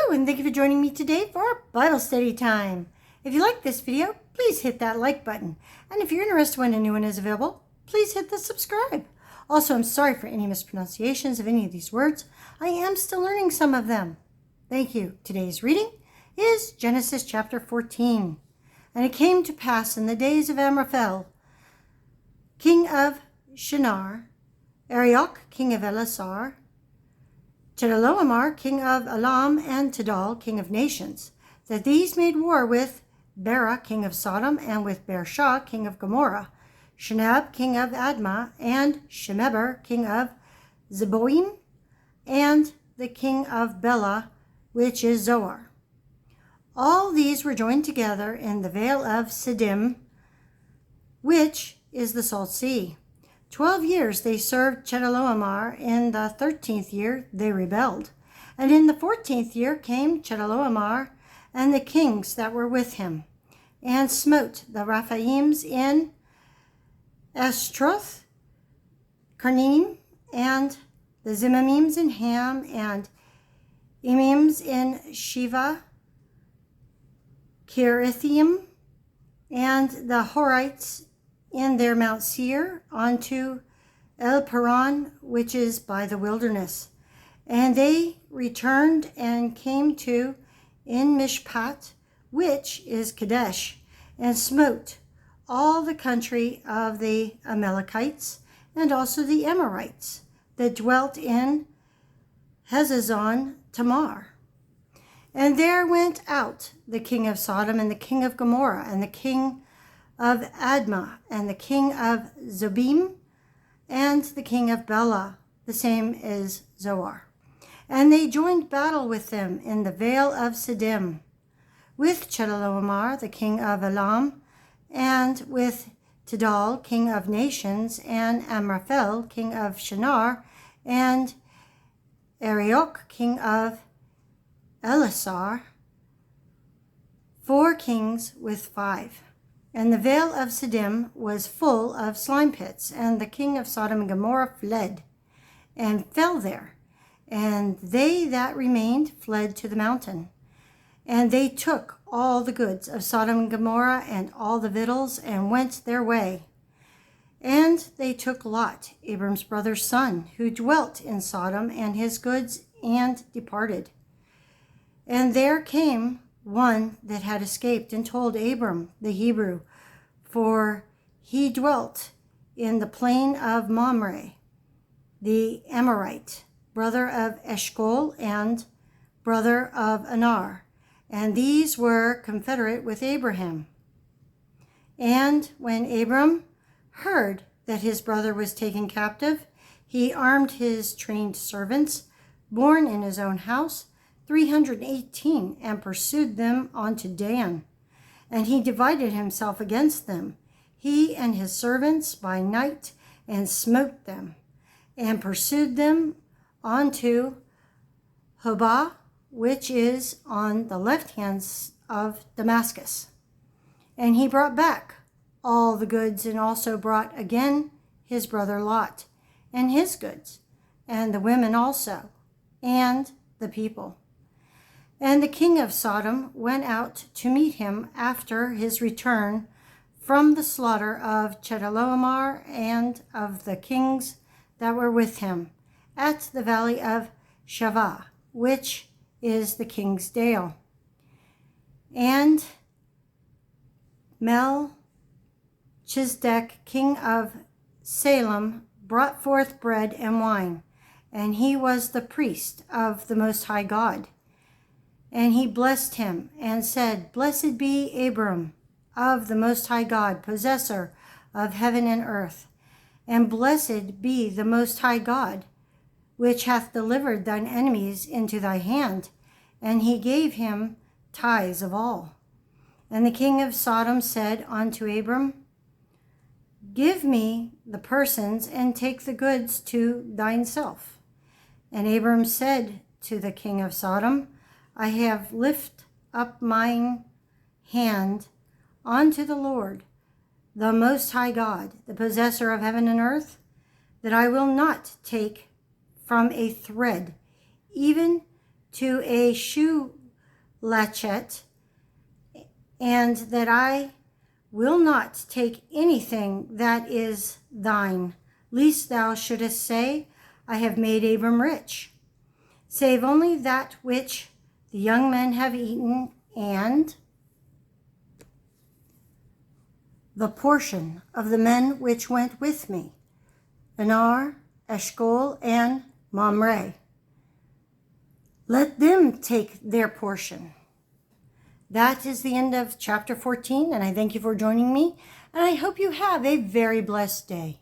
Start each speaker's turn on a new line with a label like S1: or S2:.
S1: Hello, and thank you for joining me today for our Bible study time. If you like this video, please hit that like button. And if you're interested when a new one is available, please hit the subscribe. Also, I'm sorry for any mispronunciations of any of these words. I am still learning some of them. Thank you. Today's reading is Genesis chapter 14. And it came to pass in the days of Amraphel, king of Shinar, Arioch, king of Elasar, Chedorlaomer, king of Elam, and Tidal, king of nations, that these made war with Bera, king of Sodom, and with Bersha, king of Gomorrah, Shinab, king of Admah, and Shemeber, king of Zeboim, and the king of Bela, which is Zoar. All these were joined together in the vale of Siddim, which is the Salt Sea. 12 years they served Chedorlaomer. In the 13th year they rebelled. And in the 14th year came Chedorlaomer and the kings that were with him, and smote the Rephaims in Ashtroth, Karnim, and the Zimamims in Ham, and Emims in Shiva, Kirithim, and the Horites in their Mount Seir, unto El Paran, which is by the wilderness. And they returned and came to En Mishpat, which is Kadesh, and smote all the country of the Amalekites, and also the Amorites that dwelt in Hazazon Tamar. And there went out the king of Sodom, and the king of Gomorrah, and the king of Admah, and the king of Zobim, and the king of Bela, the same is Zoar. And they joined battle with them in the vale of Siddim, with Chedorlaomer, the king of Elam, and with Tidal, king of nations, and Amraphel, king of Shinar, and Arioch, king of Elasar, 4 kings with 5. And the vale of Siddim was full of slime pits, and the king of Sodom and Gomorrah fled, and fell there. And they that remained fled to the mountain. And they took all the goods of Sodom and Gomorrah, and all the victuals, and went their way. And they took Lot, Abram's brother's son, who dwelt in Sodom, and his goods, and departed. And there came one that had escaped, and told Abram the Hebrew, for he dwelt in the plain of Mamre, the Amorite, brother of Eshcol, and brother of Anar, and these were confederate with Abraham. And when Abram heard that his brother was taken captive, he armed his trained servants, born in his own house, 318, and pursued them unto Dan. And he divided himself against them, he and his servants, by night, and smote them, and pursued them unto Hobah, which is on the left hand of Damascus. And he brought back all the goods, and also brought again his brother Lot, and his goods, and the women also, and the people. And the king of Sodom went out to meet him after his return from the slaughter of Chedorlaomer and of the kings that were with him, at the valley of Shavah, which is the king's dale. And Melchizedek, king of Salem, brought forth bread and wine, and he was the priest of the Most High God. And he blessed him, and said, Blessed be Abram, of the Most High God, possessor of heaven and earth. And blessed be the Most High God, which hath delivered thine enemies into thy hand. And he gave him tithes of all. And the king of Sodom said unto Abram, Give me the persons, and take the goods to thyself. And Abram said to the king of Sodom, I have lift up mine hand unto the Lord, the Most High God, the possessor of heaven and earth, that I will not take from a thread, even to a shoe Lachet, and that I will not take anything that is thine, lest thou shouldest say, I have made Abram rich, save only that which the young men have eaten, and the portion of the men which went with me, Anar, Eshcol, and Mamre. Let them take their portion. That is the end of chapter 14, and I thank you for joining me, and I hope you have a very blessed day.